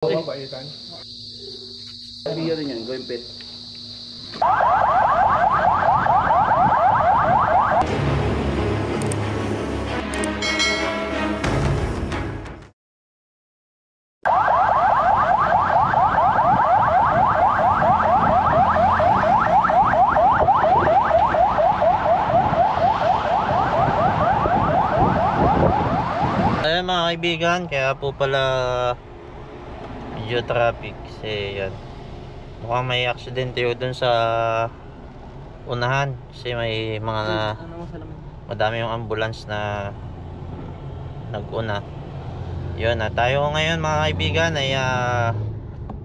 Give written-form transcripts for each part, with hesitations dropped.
Mabaitan. Sabihan rin yan, going pet. Ayan mga kaibigan, kaya po pala medyo traffic kasi yan, mukhang may aksidente yun dun sa unahan kasi may mga madami yung ambulance na nag-una. Yun na tayo ngayon mga kaibigan ay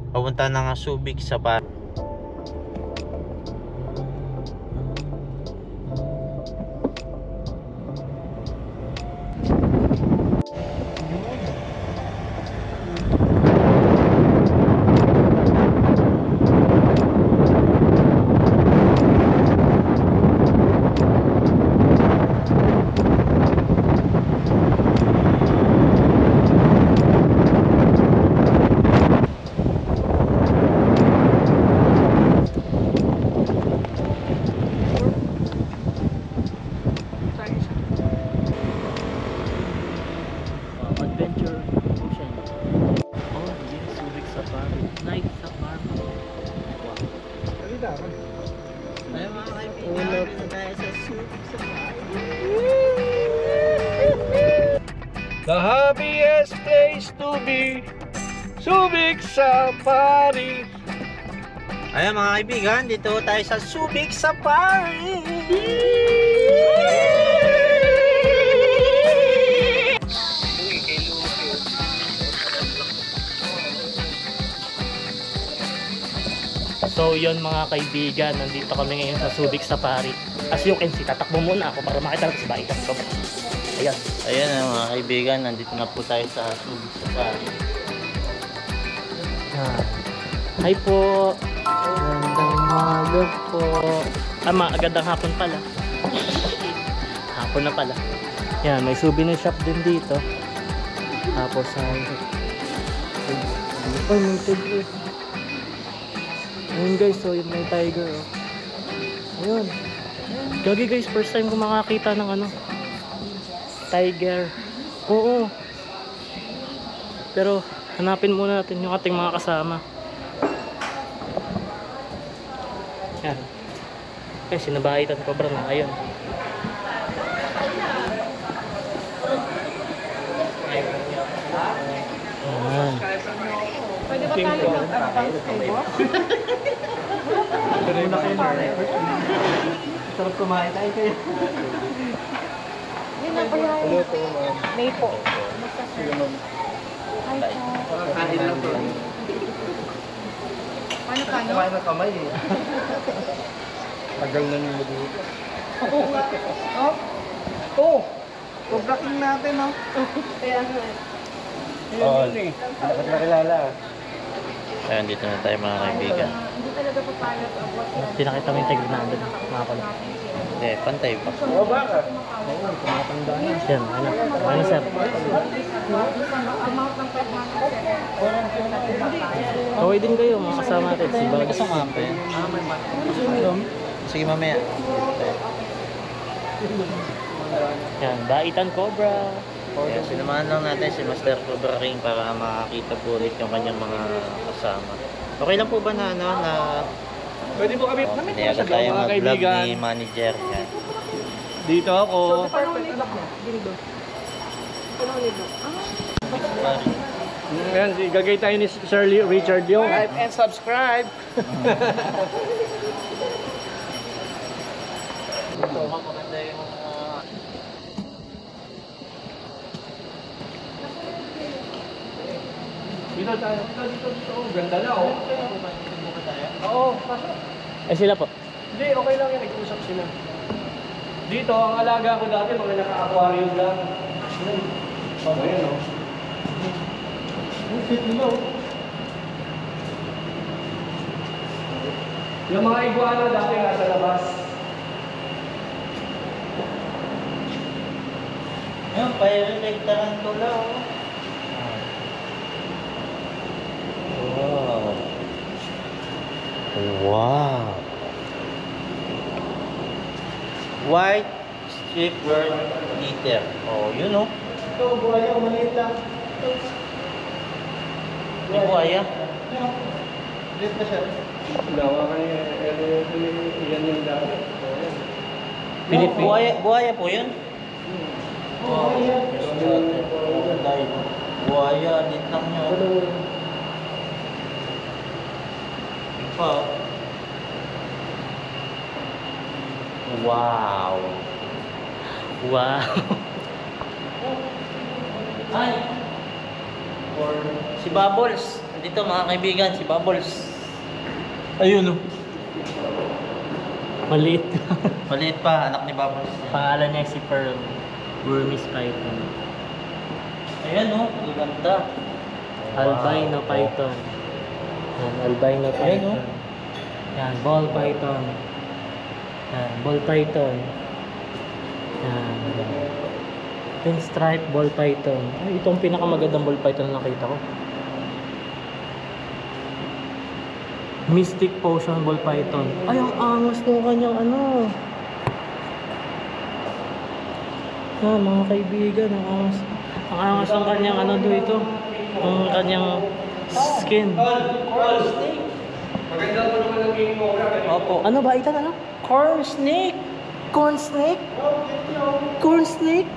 papunta ng Subic sa Adventure Ocean. Oh, this Subic Safari. Night Safari. Wow. Salita ka. Ayun mga kaibigan, tayo sa Subic Safari. The happiest place to be, Subic Safari. Ayun mga kaibigan, dito tayo sa Subic Safari. So yun mga kaibigan, nandito kami ngayon sa Subic Safari. As you can see, tatakbo muna ako para makita natin si Baitan. Ayan. Ayan mga kaibigan, nandito na po tayo sa Subic Safari. Hi po. Magandang umaga po. Agandang hapon pala. Hapon na pala. Yan, may souvenir shop din dito. Tapos ay may tiger. Ayun guys, so yun may tiger oh. Ayun. Gagi guys, first time ko makakita ng ano, tiger. Oo. Pero hanapin muna natin yung ating mga kasama. Yan. Eh, sinabaitan ko bro na. Ayun. Ayan. Pwede ba tayo mag-advance kayo? Muna kayo na. Sarap kumain tayo kayo. Hindi na po yan. Hello po, ma'am. May po. Sige, ma'am. Hi po. Kain lang po. Paano ka, no? Kumain ng kamay eh. Tagal na nyo dito. Oh? Oh! Pag-blocking natin, no? Kaya nga. Oo, dapat nakilala. Ayun, dito na tayo mga kaibigan. Hindi talaga po tayo abot. Pinakita mo yung tiger na andun. Mga pala. Hindi, pantay pa. Oo, baka. Oo, tumatanda na. Yan, ano. Ano sir? Amount ng 5 months. Kaway din kayo, mga kasama natin. Si Bagas. Kasama pa yan. Sige mamaya. Yan, Baitan Cobra. Ayan, sinamahan lang natin si Master Cobra King para makita po ulit yung kanyang mga kasama. Okay lang po ba na ano na Pwede po kami. pinayagan tayo mag-vlog ni manager? Yan. Dito ako. Ayan, gagay tayo ni Sir Richard yung. Like and subscribe. Ito, maganda yung Dito tayo. Dito. Ganda na, oh. Oo, pasok. Eh sila po. Hindi, okay lang yan. Nag-usap sila. Dito, ang alaga ko dati, mga naka-aquarium lang. Oh, ayan, oh. Ang fit nila, oh. Yung mga iguana dati nasa labas. Ayun, Pyrite Tarantula, oh. Wow. White strip bird eater. Oh, yun oh. Ito, buhaya, maliit lang. May buhaya. Maliit na siya. Gawa ka niya, yan yung dami. Buhaya, buhaya po yun? Oh, buhaya. Buhaya, dit lang nyo. Ipa. Wow. Wow. Ay. Or si Bubbles. Dito mga kaibigan, si Bubbles. Ayun oh. Maliit. Maliit pa, anak ni Bubbles. Pangalan niya si Pearl. Burmese python. Ayan oh, ang ganda. Albino Wow. python. Yan, albino Ayan, python. oh. Yan, ball python. Yan, ball python. Yan. Pinstripe ball python. Ay, ito ang pinakamagandang ball python na nakita ko. Mystic Potion ball python. Ay, ang angas ng kanyang ano. Ah, mga kaibigan, ang angas. Ang angas ng kanyang ano dito. Ang kanyang skin. Coral snake. Maganda po naman ang game mo. Opo. Ano ba ito? Ano? Corn snake? Corn snake? Corn snake?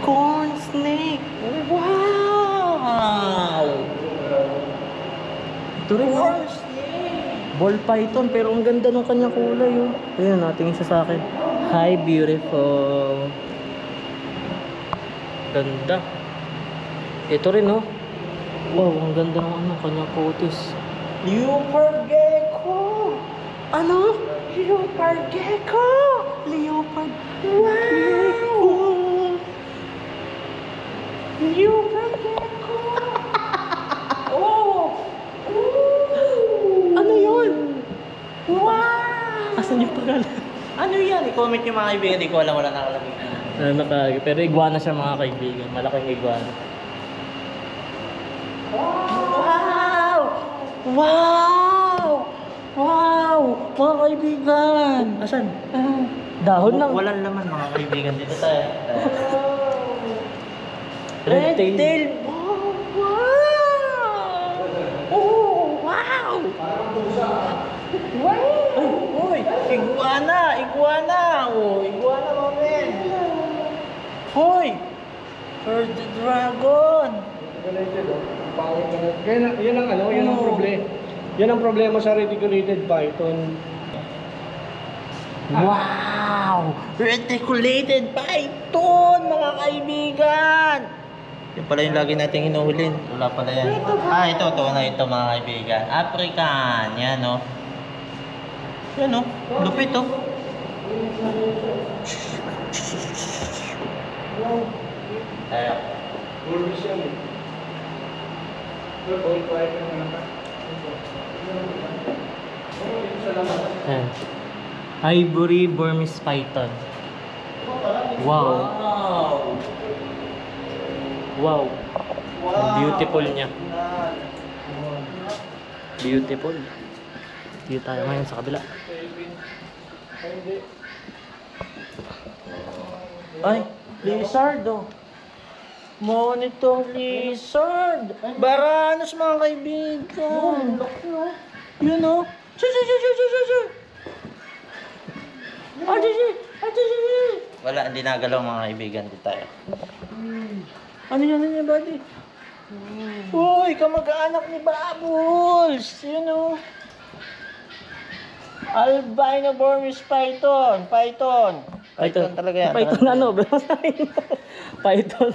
Corn snake. Wow! Ito rin, oh. Ball python, pero ang ganda ng kanyang kulay, oh. Ayan, natingin siya sa akin. Hi, beautiful. Ganda. Ito rin, oh. Wow, ang ganda ng ano, kanyang kutis. Leopard gecko! Ano? Leopard gecko! Leopard. Wow! Leopard gecko! Oh! Ano yun? Wow! Asan yung pangalan? Ano yan? I-comment yung mga kaibigan, di ko alam, wala nakalagay. Pero iguana siya mga kaibigan. Malaking iguana. Wow! Wow! Wow! Mga kaibigan! Asan? Dahon lang. Walang laman mga kaibigan. Dito tayo. Red tail. Oh, wow! Oh, wow! Wow! Uy! Iguana! Iguana! Oh, iguana moment! Hoy! Heard the dragon! Reticulated, oh. Ang pangit na. Yan ang ano, yan ang Oh. problema. Yan ang problema sa reticulated python. Wow! Reticulated python, mga kaibigan! Yan pala yung lagi nating hinuhulin. Wala pala yan. Ah, ito na ito mga kaibigan. African. Yan, oh. Yan, oh. Lupit, oh. Ayan. Burmese yan eh. Ito, ball python na naman. Ayan. Ivory Burmese python. Wow. Wow! Wow. Ang beautiful niya. Beautiful. Dito tayo ngayon sa kabila. Ay, lizard, oh. Monitor lizard. Baranos, mga kaibigan. Yun, oh. Wala, hindi nagalaw mga kaibigan. Dito tayo. Ano yan, buddy? Uy, kamag-anak ni Bubbles. Yun, oh. Albino Burmese python. Python talaga yan. Python ano? Python.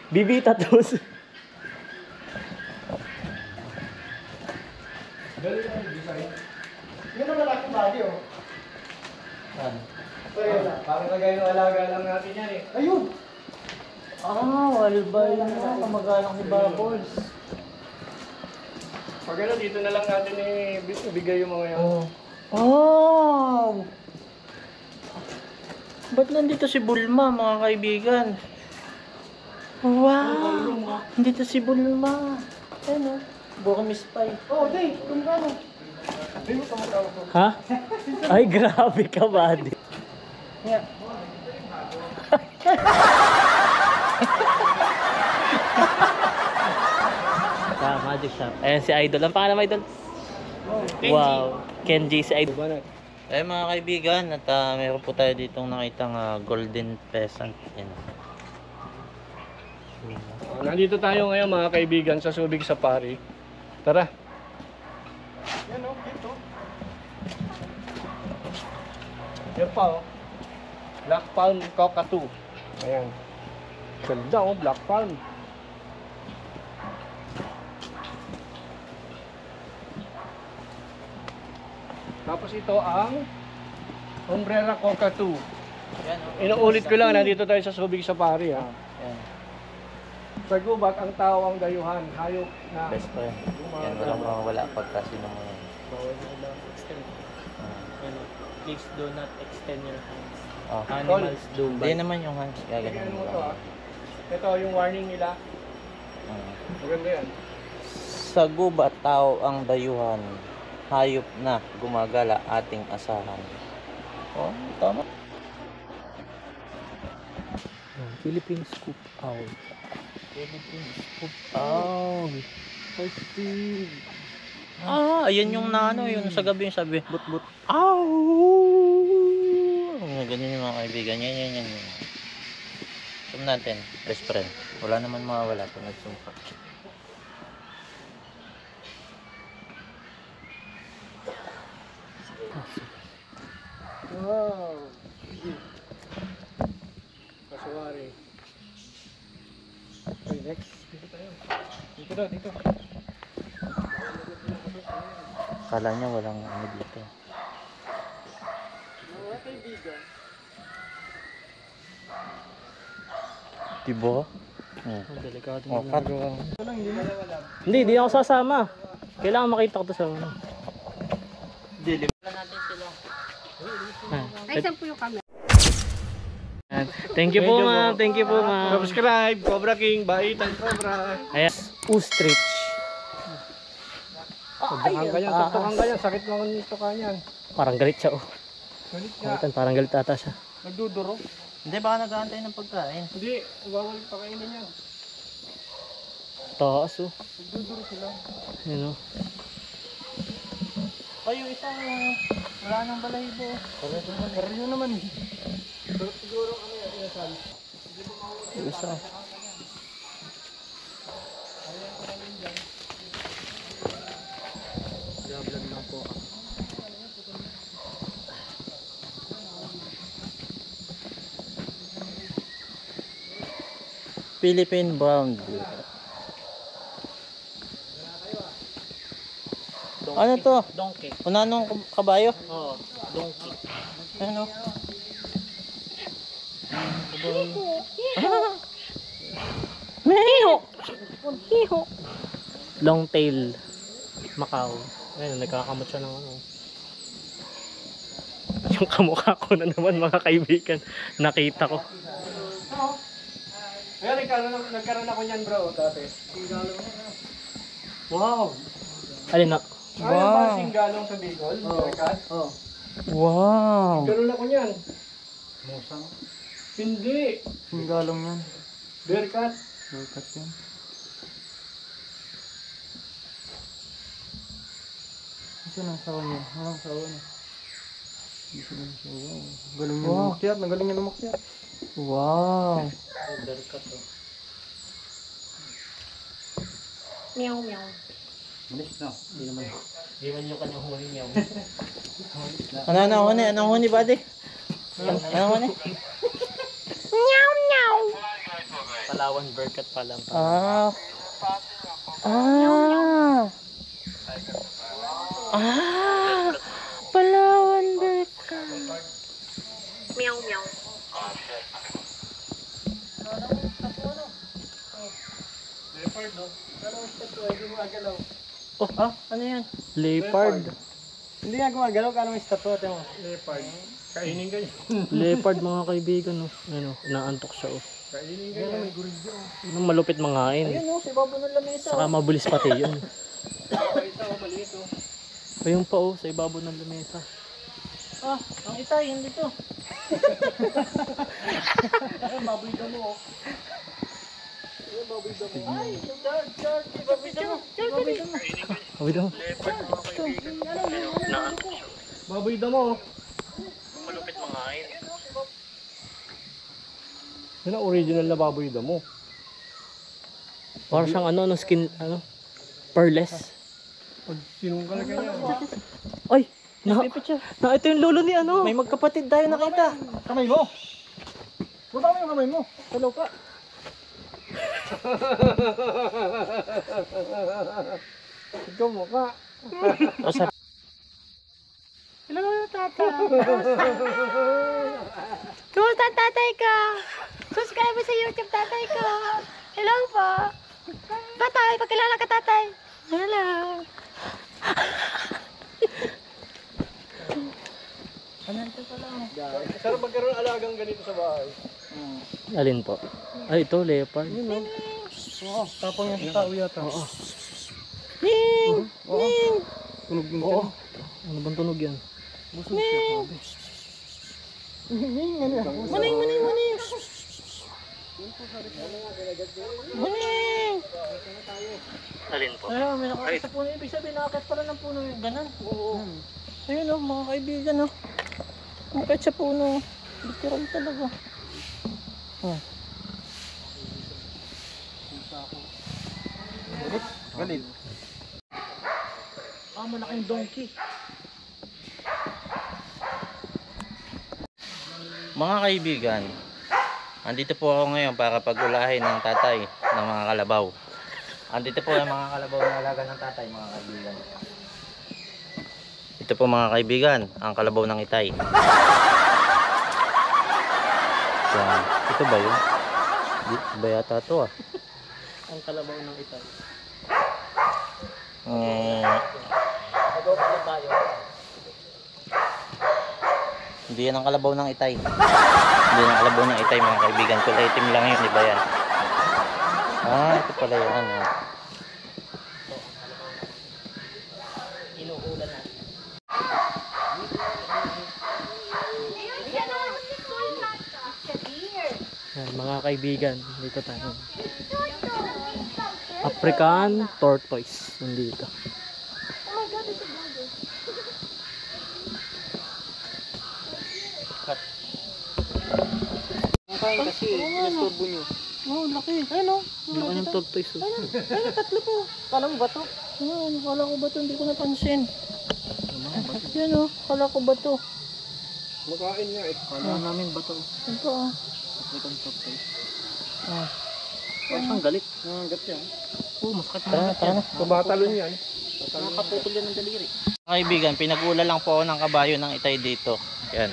Bibita tos. Galing ang design. Yan ang malaki body, oh. Yan. Ito yun, parang kagaya ng alaga lang natin yan eh. Ayun! Albino. Kamag-anak ni Bubbles. Pag ano, dito na lang natin ibigay yung mga yan. Wow! Ba't nandito si Bulma, mga kaibigan? Wow! Nandito si Bulma. Ano? Burmese python. Oh, Dave, kung kano? Ha? Ay, grabe ka, buddy. Magic shop. Ayan si Idol. Ang pangalan mo, Idol? Wow. Kenji si Idol. Eh mga kaibigan, at meron po tayo ditong nakitang golden pheasant. Yan. Nandito tayo ngayon mga kaibigan sa Subic Safari. Tara. Yan o, dito. Yan pa o. Black Palm Cockatoo. Ayan. Ganda o, Black Palm. Tapos ito ang Umbrella Cockatoo. Yan, Inuulit ko lang, nandito tayo sa Subic Safari ha. Yan. Sa gubat, ang tao ang dayuhan, hayop na Best friend. Yan, walang mawawala pagka sino mo yan. bawal na lang. Please do not extend your hands. Oh. Animals do Hindi naman yung hands. Tingnan Gaganon mo mo to lang. Ito yung warning nila. Maganda yan. Sa gubat, tao ang dayuhan. Hayop na gumagala ating asahan. Oh, tama. Philippine Scoop Owl. Philippine Scoop Owl. Ayan yung nano, yung sa gabi yung sabi. But. Ow! Ganyan yung mga kaibigan. Yan. Zoom natin. Best friend. Wala naman mawawala kung nag-zoom pa. Wow! Kasuwari. Okay, next. Dito tayo. Dito. Kala niya walang ano dito. Mga kaibigan. Diba? Delikado Oh, cut. Hindi, di ako sasama. Kailangan makita ko to sa ano. Ay, saan po yung camera? Thank you po, ma'am. Thank you po, ma'am. Subscribe, Cobra King, Baitan Cobra. Ayan, ostrich. Tutukan ka yan, sakit lang ang tukan yan. Parang galit siya, oh. Galit nga. Parang galit ata siya. Nagduduro. Hindi, baka nag-aantay ng pagkain. Hindi, bawal pakainin yan. Taas, oh. Nagduduro sila. Ayan, oh. Ay, yung isang wala nang balahibo. Karyo naman eh. Pero siguro ano yan, inasal. Yung isa. Vlog lang po ako. Philippine Brown Bear. Ano to? Donkey. Unanong kabayo? Oo, donkey. Ano? Meho! Hiho! Long tail. Macau. Ayun, nagkakamot siya ng ano. Yung kamukha ko na naman mga kaibigan. Nakita ko. Ngayon, nagkaroon ako niyan bro, dati. Wow! Alin na? Ay, yung mga singgalong sa Bicol, Bearcat. Wow! Nagkaroon ako niyan. Hindi. Singgalong yan. Bearcat. Bearcat yan. Ito na sa kanya. Walang sa kanya. Galing niya lumakyat. Nagaling niya lumakyat. Wow! Berkat, oh. Meow, meow. Bilis na. Hindi man yung kanyang huli niya. Anong huni? Anong huni, buddy? Anong huni? Palawan Berkat pa lang. Palawan Berkat. Meow, meow. Leopard, no? Pero ito, hindi mo agalaw. Ano yan? Leopard. Hindi nga gumagalaw, kala mo yung statue, ate mo. Leopard. Kainin ka yun. Leopard mga kaibigan, oh. Ano, inaantok siya, oh. Kainin ka yun. May gurilyo. Anong malupit mangain. Ayun, no, si Babo ng lamesa. Saka mabilis pati yun. Ito, maliit, oh. Ayun pa oh, sa ibabaw ng lamesa. Ah, ang itay, hindi to. Ayun, baboy damo. Ayun, baboy damo. Ay, George, baboy damo. Baboy damo. Baboy damo. Baboy damo. Malupit mga air. Yan ang original na baboy damo. Para siyang ano, skin, pearless. Pag sinungkal ka niya. Ay, na ito yung lolo ni ano. May magkapatid tayo nakita. Kamay mo. Baba mo yung kamay mo. Hello ka. Ikaw mo ka. O sa Hello, tata. Kumusta ang tatay ka? Subscribe mo sa YouTube, tatay ko. Hello po. Tatay, pagkilala ka, tatay. Hello. Sarap magkaroon alagang ganito sa bahay. alin po? Ay, ito, leopard. Oo, tapang yan sa tao yata. Oo. Ning! Ning! Tunog din siya. Ano bang tunog yan? Busog siya. Ning! Ano yan? Muning, muning, muning. Muning! Alin po? Ayun, may nakakita sa puno. Ibig sabihin, nakakit pala ng puno yung ganun. Oo. Ayun o, mga kaibigan o. Makit sa puno. Literal talaga. Galit. Ah, malaking donkey. Mga kaibigan, andito po ako ngayon para pag-ulahin ng tatay ng mga kalabaw. Andito po ang mga kalabaw na alaga ng tatay, mga kaibigan. Ito po mga kaibigan, ang kalabaw ng itay. Yan. Ito ba yun? Di ba yata ito ah? Ang kalabaw ng itay. Magawa pa lang tayo. Hindi yan ang kalabaw ng itay. Hindi yan ang kalabaw ng itay mga kaibigan. Kulay itim lang yun, di ba yan? Ah, ito pala yan. Inuulan na. Yan, mga kaibigan, dito tayo. African tortoise nandito. Kain kasi, nasturbo nyo. Oh, laki. Ayun o. Laki ng tortoise. Oh. Ayun, tatlo po. Kala mo ba ito? Kala ko ba ito? Hindi ko napansin. Yan o, kala ko ba ito? Makain nga eh. Kala namin ba ito? Ito o. African tortoise. Ang galit. Nangangat yan. Oh, masakit Tara na, tara na. Tumatalon yan. Nakaputol yan ng daliri. Mga kaibigan, pinag-ula lang po ako ng kabayo ng itay dito. Yan.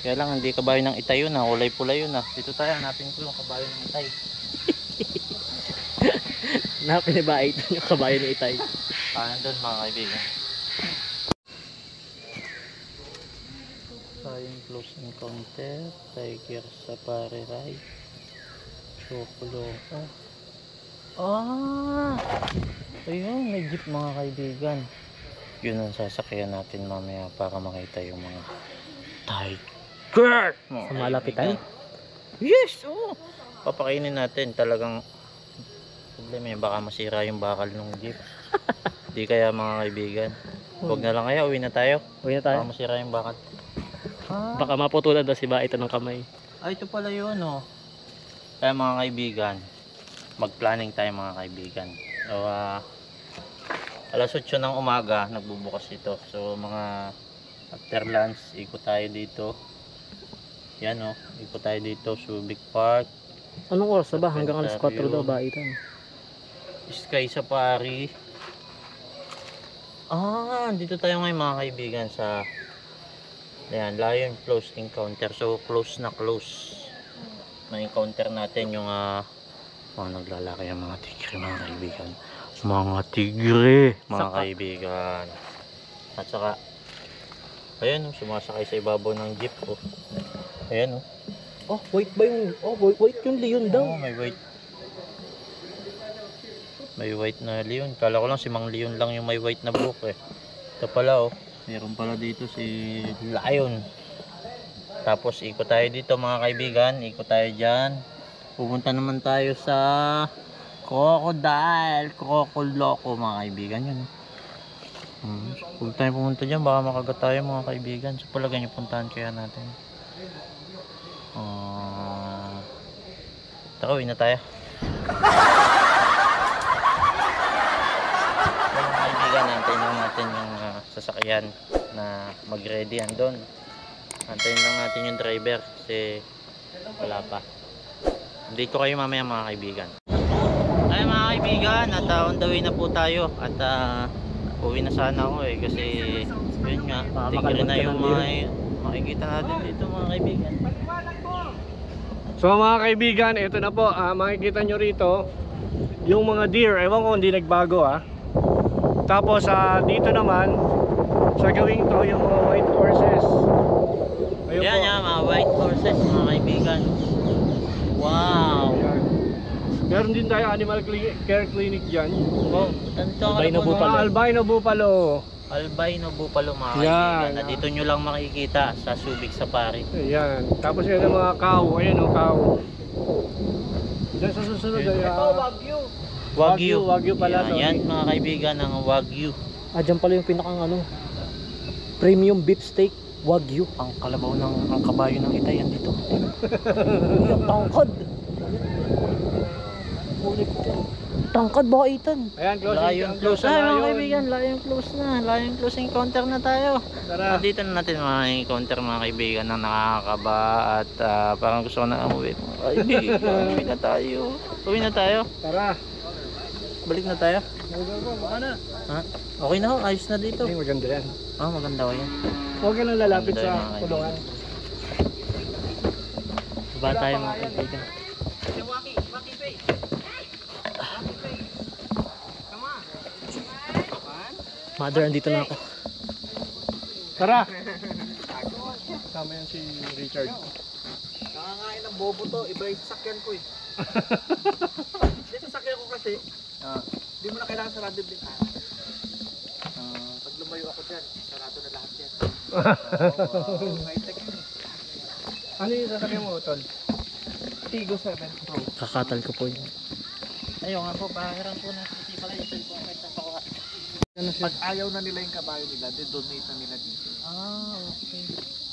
Kaya lang hindi kabayo ng itay yun ha, kulay pula yun ha. Dito tayo, hanapin ko yung kabayo ng itay. Napinibait yung kabayo ni itay. Doon mga kaibigan. Sayang close encounter, tiger safari ride, chocolate. Ah! Ayun, may jeep mga kaibigan. Yun ang sasakyan natin mamaya para makita yung mga tiger. Sa malapitan? Yes! Oo! Papakainin natin. Talagang problema yun. Baka masira yung bakal ng jeep. Di kaya mga kaibigan. Huwag na lang kaya. Uwi na tayo. Uwi na tayo. Baka masira yung bakal. Baka maputulan daw si ba ito ng kamay. Ay, ito pala yun oh. Kaya mga kaibigan, mag-planning tayo mga kaibigan. So, alas 8 ng umaga, nagbubukas ito. So, mga after lunch, ikot tayo dito. Yan oh, ikot tayo dito, Subic Park. Anong oras na ba? Hanggang alas 4 daw ba ito? Sky Safari. Dito tayo ngayon mga kaibigan sa ayan, Lion Close Encounter. So close na close. Na-encounter natin yung naglalaki ang mga tigre mga kaibigan. Mga tigre mga kaibigan. At saka ayan sumasakay sa ibabaw ng jeep oh. Ayan oh. Oh, wait ba yung... Oh, wait yung leon daw. Oh, may wait. May white na leon. Kala ko lang si Mang Leon lang yung may white na buhok eh. Ito pala oh. Meron pala dito si lion. Tapos ikot tayo dito mga kaibigan. Ikot tayo dyan. Pupunta naman tayo sa crocodile. Crocoloco mga kaibigan yun. Huwag tayo pumunta dyan. Baka makagat tayo mga kaibigan. So palagay nyo puntahan kaya natin. Taka, uwi na tayo. Mga kaibigan, antayin lang natin yung sasakyan na mag-ready andun. Antayin lang natin yung driver kasi wala pa. Update ko kayo mamaya mga kaibigan. Ay mga kaibigan, at on the way na po tayo. At uwi na sana ako eh kasi yun nga, tigil na yung makikita natin dito mga kaibigan. So mga kaibigan, ito na po, makikita nyo rito yung mga deer, ewan ko hindi nagbago Tapos dito naman sa gawing to yung mga white horses. Ayun Yan po. yan, mga white horses mga kaibigan. Wow. Ayan. Meron din tayo animal care clinic dyan. Oh, Albino buffalo. Mga albino buffalo. Albino buffalo mga Yan. kaibigan. Na dito nyo lang makikita sa Subic Safari. Ayan. Tapos yan ang mga cow. Ayan o cow. Diyan sa susunod ay Wagyu pala to. Yan mga kaibigan ng Wagyu. Dyan pala yung pinakang premium beef steak. Wagyu. Ang kalabaw ang kabayo ng Itayan dito. Yung tangkad. Tangkad ba itan? Ayan, Lion close na mga kaibigan. Lion close na. Lion close encounter na tayo. Tara. At dito na natin mga encounter mga kaibigan na nakakaba. At parang gusto ko na umuwi. Uwi na tayo. Uwi na tayo. Tara. Balik na tayo. Baka na. Ha? Okay na ho. Ayos na dito. Ay, maganda yan. Maganda ko yan. Huwag ka nang lalapit Maganda sa yung mga kulungan. Baba tayo mga kaibigan. Mother, andito na ako. Tara. Kasama yan si Richard. Nakakain ng bobo to, iba yung sasakyan ko eh. Yung sasakyan ko kasi, hindi mo na kailangan sarado din. Pag lumayo ako dyan, sarado na lahat yan. Ano yung sasakyan mo, Tol? Tigo 7 Pro. Kakatal ko po yun. Ayun nga po. Pahiram po na. Kasi pala yung cellphone ko. Ito Pag ayaw na nila yung kabayo nila, donate na nila dito. Okay.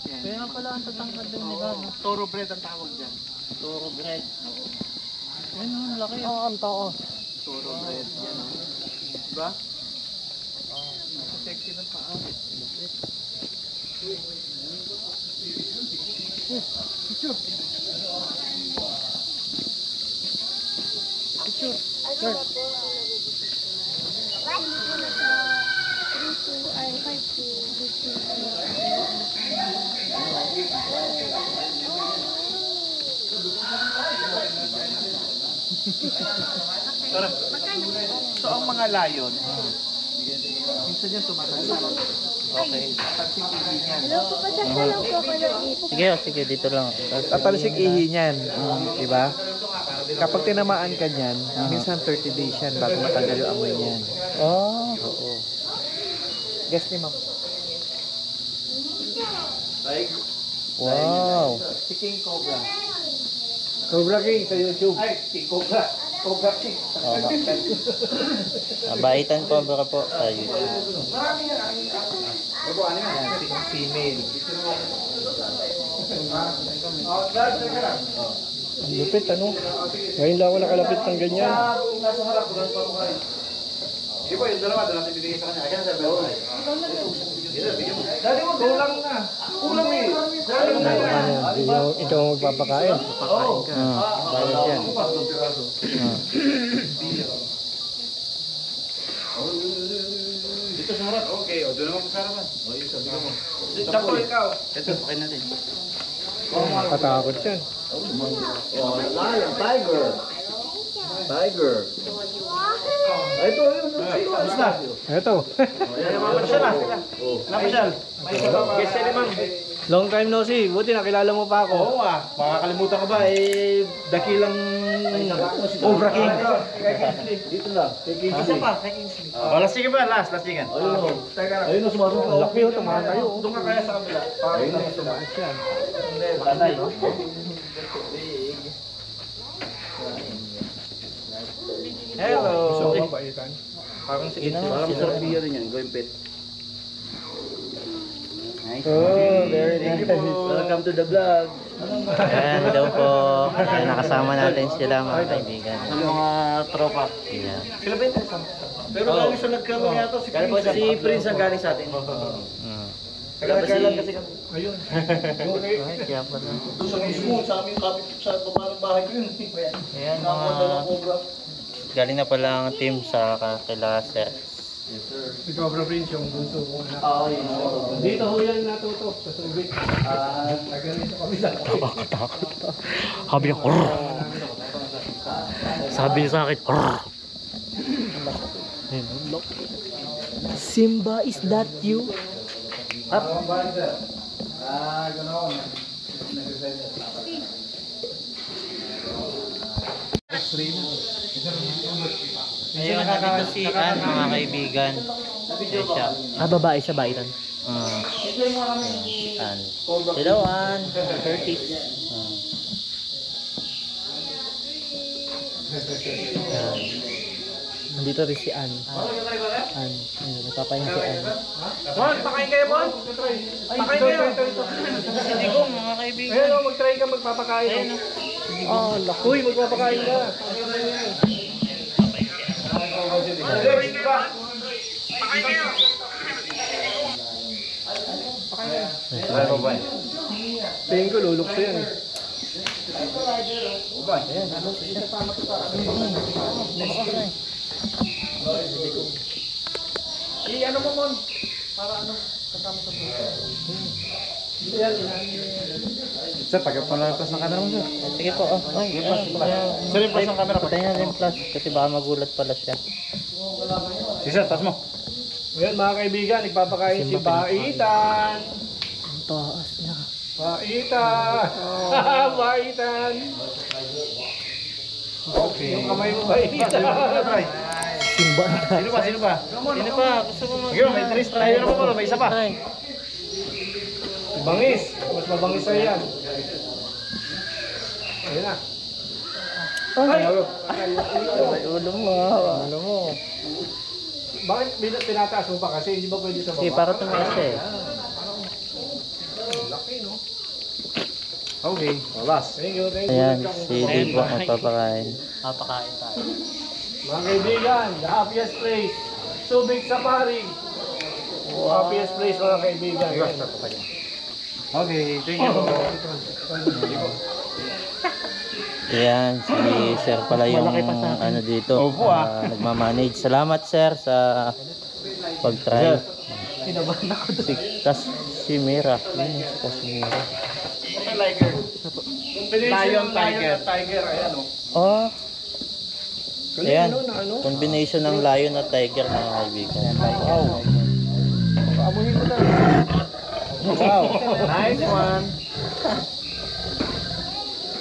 Yan. Kaya nga pala ang tatangkad din nila. No? Thoroughbred ang tawag dyan. Thoroughbred. Yan ang laki. Ang tao. Thoroughbred. Yan o. Diba? Sexy ng paa. So ang mga lion, minsan yan tumatalo. Okay. Tatalsik ihi niyan. Hello po, pasasya lang po ako ng ipon. Sige, dito lang. Tatalsik ihi niyan. Diba? Kapag tinamaan ka niyan, minsan 30 days yan bago matanggal yung amoy niyan. Oo. Guess ni ma'am. Wow. Si King Cobra. Cobra King sa YouTube. Ay, King Cobra. Cobra King. Baitan Cobra po sa YouTube. Yan, female. Ang lupit, ano? Ngayon lang ako nakalapit ng ganyan. Nasa harap, bulan pa mo kayo. Di ba, yung dalawa, doon natin binigay sa kanya. Kaya sa belo. Dali mo, kulang na. Kulang eh. Dali mo na. Ikaw ang magpapakain. Pakain ka. Bayad yan. Dito sa harap. Okay, o doon naman sa harapan. O, yun, sabi mo. Chapo, ikaw. Ito, pakain natin. Katakot yan. Oh, lion, tiger. Tiger. Ito, tapos na. Eto. Mapasyal na. Mapasyal. Guess yan, ma'am. Long time no see. Buti nakilala mo pa ako. Oo nga, makakalimutan ka ba eh, dakilang Cobra King. Dito lang. Kay Kingsley. Lasing ba? Last chicken. Ayun, sumasunod. Ang laki, tumahan tayo. Doon ka kaya sa kabila. Ayun, tumahan siya. Patay. Hello. Gusto ko mabaitan. Parang masarap biya rin yan, going pet. Nice. Oh, very nice. Welcome to the vlog. Ayan daw po. Ayan, nakasama natin sila mga kaibigan. Sa mga tropa. Ayan. Sila ba yung kasama? Pero galing sa nagkaroon yata si Prince. Si Prince ang galing sa atin. Mm. Taga-Carlan kasi kami. Ayun. Ay, kaya pala. Doon sa mismo, sa aming kapit sa baba ng bahay ko yun. Ayan, Nakakuha mga... ng Cobra. Galing na pala ang team sa kila Sir. Si Cobra Prince yung bunso ko. Oo, yun. Dito ho yan natuto sa Subic. Tagalin sa kabila. Sabi niya, "Orr." Sabi niya sa akin, "Orr." Simba, is that you? Ayun, nandito si Ann, mga kaibigan. Ayan siya. Ah, babae siya ba, Itan? Ayan, si Ann. Hello, Ann. Curtis. Ayan. Nandito rin si Ann. Ann. Ayun, nagpapahinga si Ann. Mon, pakain kayo, Mon. Pakain kayo. Hindi ko, mga kaibigan. Ayun, mag-try ka magpapakain. Oh, lakoy, magpapakain ka. Tingin ko, lulukso yan eh. I-ano mo, Mon? Para ano, kasama sa buhay. Yan, Sir, pagpapalapas ng camera mo, sir. Sige po, oh. Ay, Sir, yung plus ng camera. Patayin natin yung plus kasi baka magulat pala siya. Si sir, tas mo. Ngayon mga kaibigan, nagpapakain si Baitan. Ang taas niya. Baitan! Baitan! Okay. Yung kamay mo, Baitan. Simba ang taas. Sino pa? Sino pa? Sino pa? Gusto mo Sige, may tris tayo na po, may isa pa. Bangis. Mas mabangis sa'yo yan. Ayun na. Ay! May ulo mo. Ano mo? Bakit tinataas mo pa kasi? Hindi ba pwede sa baba? Sige, para tumaas eh. Laki, no? Okay, last. Thank you, thank you. Ayan, si Dave po magpapakain. Papakain tayo. Mga kaibigan, the happiest place. Subic Safari. Happiest place mga kaibigan. Okay, thank you. Ayan, si Sir pala yung ano dito, Opo, nagmamanage. Salamat Sir sa pag-try. Kinabahan ako doon. Si Casimira. Yun, si Casimira. Lion, tiger. Tiger, ayan o. Oh, ayan. Ano? Combination ng lion at tiger mga kaibigan. Wow. Paamuhin mo na. Wow, nice one.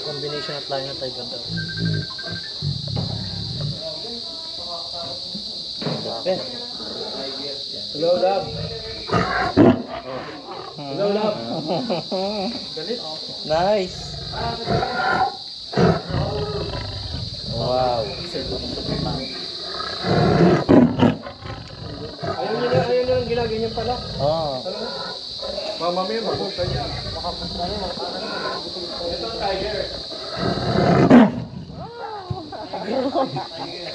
Combination at lion at tiger daw. Hello, love. Hello, love. Nice. Wow. Ayun na ang ginaganyan pala. Oh. Mama mo yun, mapunta niya. Ito ang tiger.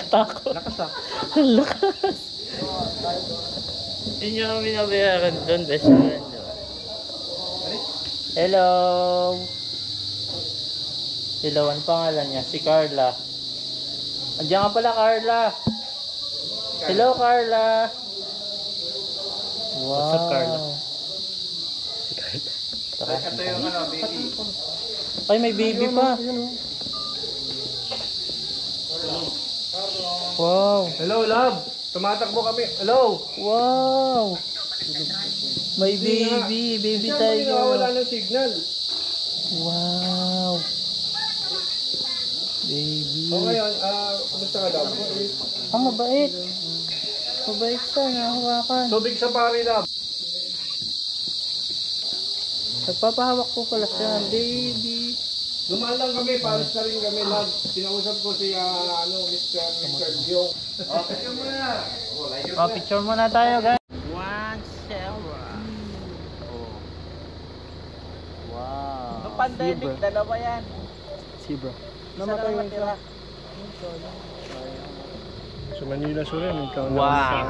Takot. Lakas ah. Ang lakas. Hindi nyo kami nabayaran doon, best friend. Hello. Hello, ang pangalan niya? Si Carla. Andiyan nga pala, Carla. Hello, Carla. Wow. What's up, Carla? Tara. Ito yung ano, baby. Ay, may baby pa. Wow. Hello, love. Tumatakbo kami. Hello. Wow. May baby Siyempre, tiger. nawawala ng signal. Wow. Baby. O ngayon, kumusta ka daw? Ang mabait. Mabait siya, nahawakan. Tubig sa pari lab. Nagpapahawak po pala siya, baby. Dumaan lang kami, pares na rin kami lab. Pinausap ko si Mr. Byong. Oh, picture muna tayo, guys. One zebra. Wow. Noong pandemic, dalawa yan. Zebra. Namatay yung isa. Sa Manila Sur yan, ikaw na. Wow.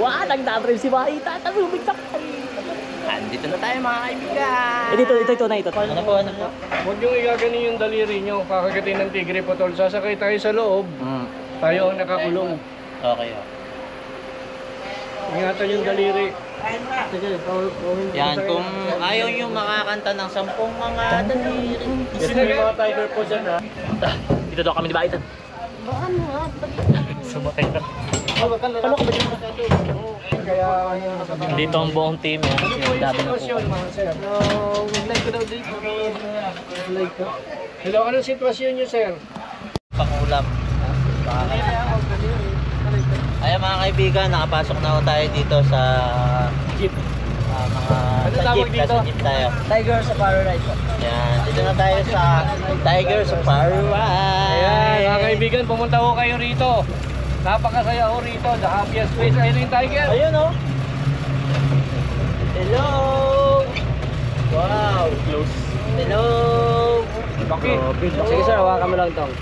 Wow, nagdadrive si Mahita. Tumubig sa Andito na tayo, mga kaibigan. Ito na ito. Ano po, ano po? Huwag yung igaganin yung daliri nyo. Kakagatin ng tigre po tol. Sasakay tayo sa loob. Tayo ang nakakulong. Okay, oh. Ingatan yung daliri. Yan, kung ayaw nyo makakanta ng 10 mga daliri. Kasi may mga tiger po dyan ha. Dito daw kami ni Mahita. Sumakay na. Ano ka ba dito? Kaya Dito ang buong team. ano po yung Dami na po. sitwasyon mga sir? Like ko daw dito. Like ko. Hello, anong sitwasyon nyo sir? Pangulam. Ayan mga kaibigan, nakapasok na ako tayo dito sa Jeep. mga Ano sa tawag jeep, dito? nasa jeep tayo. Tiger sa paradise. Yan, dito na tayo sa Tiger Safari. Ayan, mga kaibigan, pumunta ko kayo rito. Napakasaya ko rito. The happiest place. Ayun yung tiger. Ayun oh. Hello. Wow, close. Hello. Bakit? Sige sir, hawakan mo lang tong.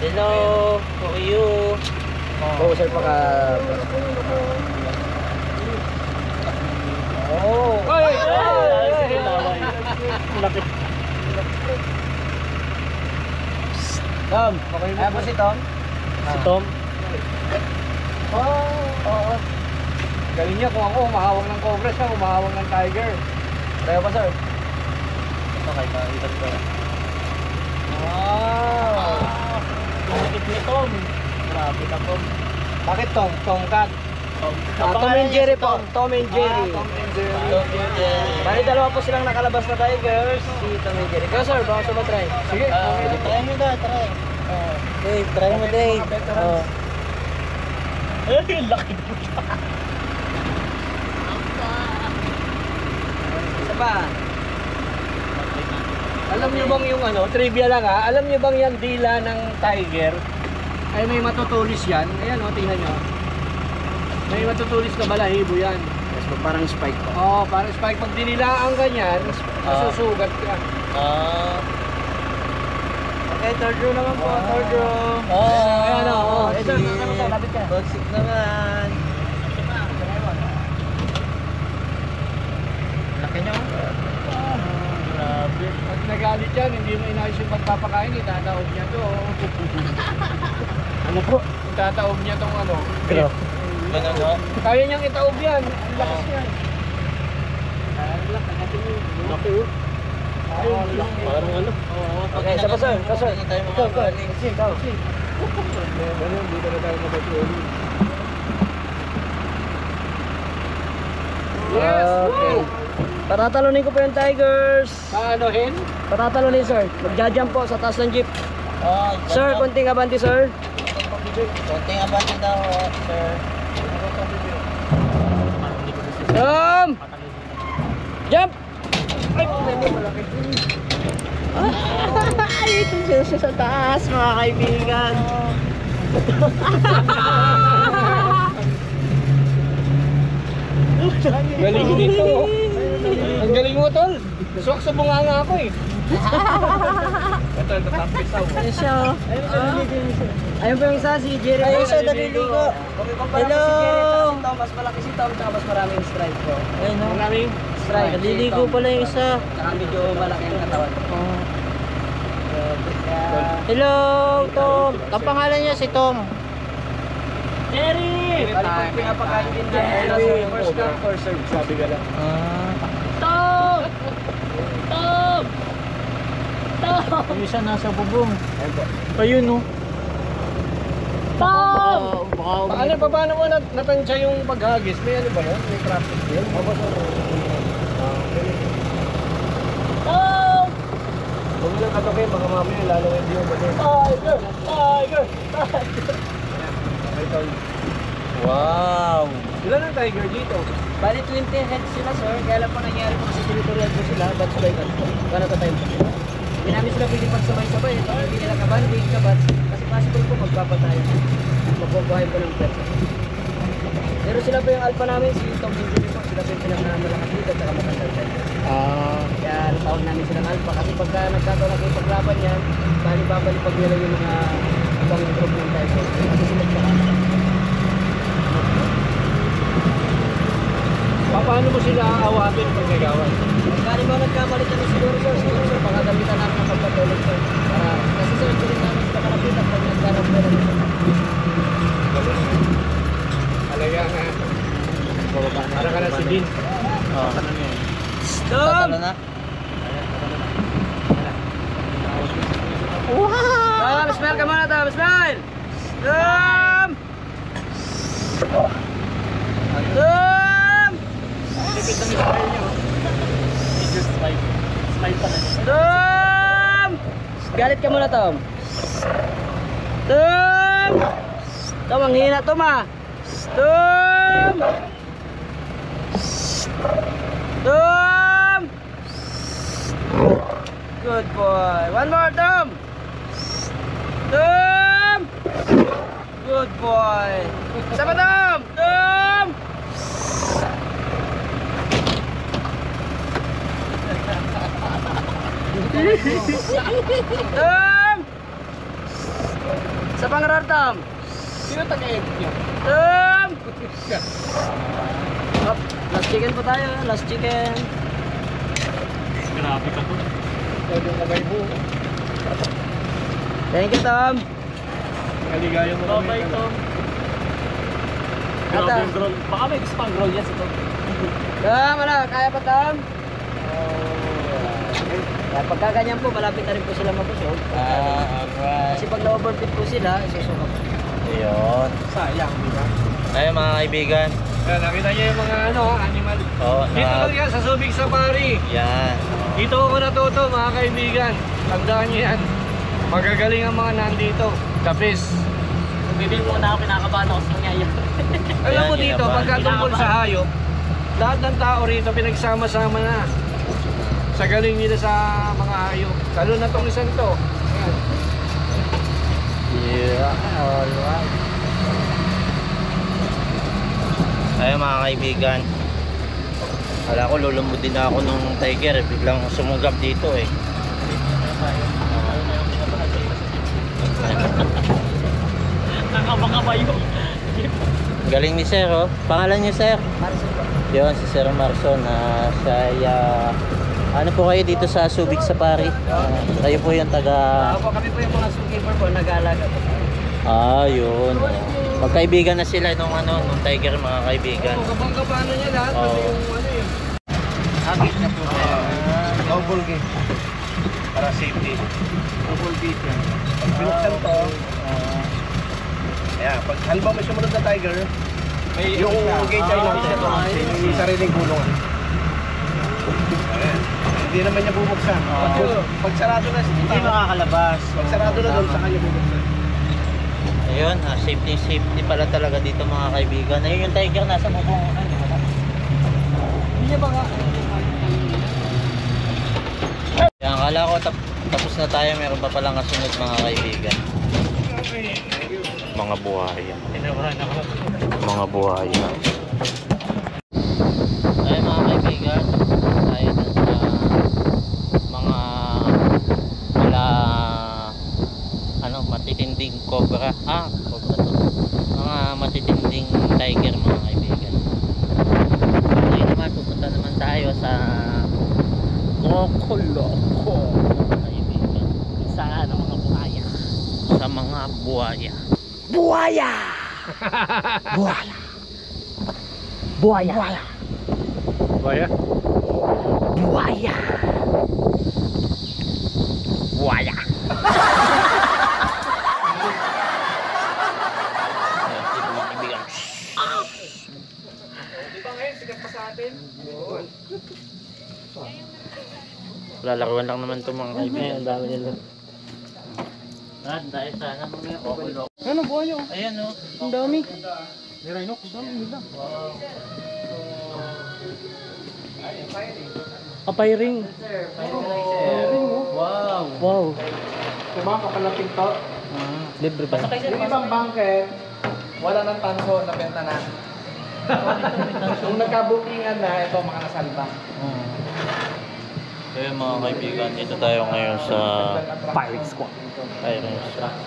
Hello. How are you? Oo sir, paka... Oh. Ay! Tom, ayan po si Tom. Si Tom. Oo. Galing niya kung ako umahawak ng cobra siya, umahawak ng tiger. Tayo pa sir. Okay, ikot ko. Wow! Sakit ni Tom. Grabe ka Tom. Bakit tong? Tongkat? Tom and Jerry po. Tom and Jerry. Tom and Jerry. Bali dalawa po silang nakalabas na tigers. Si Tom and Jerry. Kaya sir, baka sumatry. Sige. Try mo na, try. Dave, try mo Dave. Oh. Eh, laki po siya. Isa pa. Alam niyo bang yung ano, trivia lang ha, alam niyo bang yan dila ng tiger ay may matutulis yan? Ayan o, tingnan nyo. May matutulis na balahibo yan. Yes, parang spike po. Oo, parang spike. Pag dinilaan ka niyan, masusugat ka. Okay, third row naman po. Third row. Ayan o. Eh sir, ano sir, lapit ka. Toxic naman. Laki nyo. Grabe. Pag nagalit yan, hindi mo inayos yung pagpapakain, itataob niya to. Ano po? Itataob niya tong ano. Ganun o. Kaya niyang itaob yan. Ang lakas yan. Laki oh. Parang ano. Okay, isa pa sir. Isa sir. Hindi tayo makakaling. Ganun, dito na tayo mag-uuli. Yes! Okay. Patatalunin ko po yung tigers. Paanohin? Patatalunin sir. Magja-jump po sa taas ng jeep. Sir, konting abanti sir. Konting abante daw, sir. Jump! Jump! Ay, ito siya sa taas, mga kaibigan. Galing nito. Ang galing mo, tol. Suwak sa bunganga ako eh. Ito, tapisaw. Ayun siya oh. Ayun po yung isa, si Jerry. Ayun siya, naliligo. Hello! Si Tom, mas malaki si Tom, tsaka mas maraming stripes po. Ayun oh. Maraming Stripes. Naliligo pala yung isa. Tsaka medyo malaki ang katawan. Hello, Tom. Ang pangalan niya si Tom. Jerry! Bali pag pinapakain din niya. first come, first serve. Sabi ka lang. Tom! Yung isa nasa bubong. Ayun po. Ayun no. Tom! Ano, paano mo natansya yung paghagis? May ano ba yun? May practice yun? Opo, sir. Tom! Huwag lang katakin, baka mamaya lalo hindi yung pati. Tiger! Tiger! Tiger! Wow! Ilan ang tiger dito? Bali 20 heads sila sir, kaya lang po nangyari po kasi territorial po sila, batch by batch po. Para sa time po sila. Hindi namin sila pwede pagsabay-sabay, baka hindi nila kabanding, kabatch. Kasi possible po magpapatayan. Magbubuhay po ng pets. Pero sila po yung alpha namin, si Tom Benjamin po, sila po yung pinakamalakas dito at saka matandang tayo. Kaya natawag namin silang alpha kasi pagka nagkataon na kayo paglaban yan, bali babalik nila yung mga ibang group ng tayo. Kasi sila po Paano mo sila aawatin pag nagawan? Kali mo nagkamali kami siguro sir, baka gamitan namin ng pagpatulog sir. Kasi sir, hindi rin namin sila malapitan pag nagkanap na lang. Talaga nga. Para ka na si Dean. Oh. Stop! Tatalo na. Tom, smile ka muna Tom, smile! Tom! Tom! Lipid na yung smile niyo. Just smile. Smile pa rin. Tom! Galit ka muna Tom. Tom! Tom, ang hina Tom ah. Tom! Tom! Good boy. One more Tom! Tom! Good boy. Isa pa Tom! Tom! Tom! Sa pangarar Tom! Sino taga-edit niya? Tom! Hop, last chicken po tayo, last chicken. Grabe ka to. Pwede yung kamay mo. Thank you Tom! Kaligaya mo kami. Bye-bye, Tom. Ata. Grabe yung roll. Baka may gusto pang roll yan si Tom. Tom, ano, kaya pa Tom? Kaya pagka ganyan po, malapit na rin po sila mabusog. Alright. Kasi pag na-overfeed po sila, isusuka po. Ayun. Sayang, di ba? Ayun mga kaibigan. Kaya nakita niyo yung mga animal. Oh, Dito lang yan sa Subic Safari. Yan. Dito ako natuto mga kaibigan. Tandaan niyo yan. Magagaling ang mga nandito. The best. Hindi mo na ako pinakabahan ako sa nangyayari. Alam mo Yan, dito, kinabahan. pagka tungkol sa hayop, lahat ng tao rito pinagsama-sama na. Sa galing nila sa mga hayop. Lalo na tong isang to. Ayan. Yeah, alright. Ayun mga kaibigan. Wala ko lulumudin na ako nung tiger. Biglang sumugap dito eh. Nakabakabayo. Galing ni Sir oh. Pangalan niyo Sir? Marson po. Yun, si Sir Marson. Siya ano po kayo dito sa Subic Safari? Kayo po yung taga... Ako kami po yung mga zookeeper po, nag-aalaga po. Yun. Magkaibigan na sila nung tiger mga kaibigan. Kapang-kapano niya lahat. Oo. Pati yung ano yun. Agit na po. Double gate. Para safety. Double gate yan. Pag binuksan to, ayan, pag halimbawa may sumunod na tiger, yung gate ay natin, may sariling gulong. Ayan. Hindi naman niya bubuksan. Pag sarado na, Hindi makakalabas. pag sarado na doon, sa kanya bubuksan. Ayun, safety pala talaga dito mga kaibigan. Ayun yung tiger nasa bubong. Hindi niya ba nga? Yan, akala ko tapos na tayo. Meron pa palang kasunod mga kaibigan. Mga buhaya. Mga buhaya. Ayun mga kaibigan. Tayo dun sa mga matitinding cobra. Cobra to. Mga matitinding tiger mga kaibigan. Ngayon naman pupunta naman tayo sa Loco mga kaibigan. Sa mga buhaya. Sa mga buhaya. Buhaya! Buhaya! Buhaya! Baya? Buhaya! buhaya. Ayan, dito mga kaibigan. Di ba ngayon, sikat pa sa atin? Lalaruan lang naman ito mga kaibigan. Ayan, ang dami nila. Dahil sana mga okulo. Ano buhay nyo? Ayan o. Ang dami. May rhino, ang dami nila. Kapay-ring. Wow. Wow. Diba ang kapalaping to? Libre ba? Yung ibang bangket, wala nang tanso na benta na. Kung nagka-bookingan na, ito mga nasalba. Kaya mga kaibigan, dito tayo ngayon sa Pirate Squad. Iron Shack.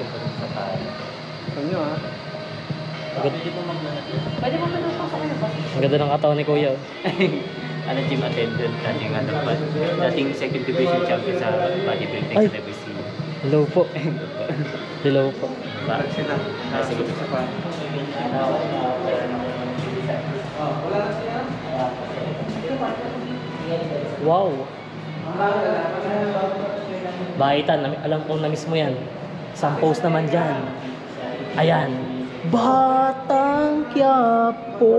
Ito nyo ha. Pwede po maglahat yun. Ang ganda ng katawan ni Kuya. Ano gym attendant, dating ano pa, dating second division champion sa bodybuilding Ay. sa WC. Hello po. Hello po. Bakit sila? Sige. Wow. Baitan, alam kong na-miss mo yan. Isang post naman dyan. Ayan. Batang Quiapo.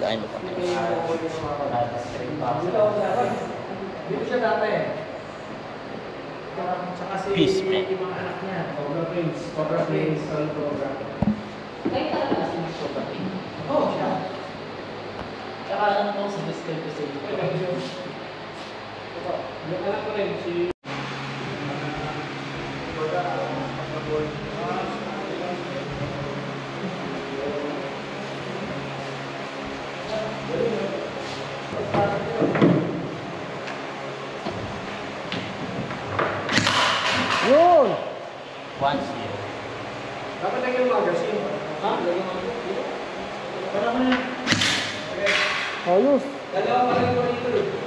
Dahil mo pa. Dito siya dati. Peace, man. Cobra Prince. Cobra Prince. Cobra. Oh, siya. Tsaka ano po sa Mr. Kasi. Yung anak ko rin, si... Yun! Once year. Dapat lang yung magazine. Ha? Parang na. Ayos. Dalawa pa lang yung dito.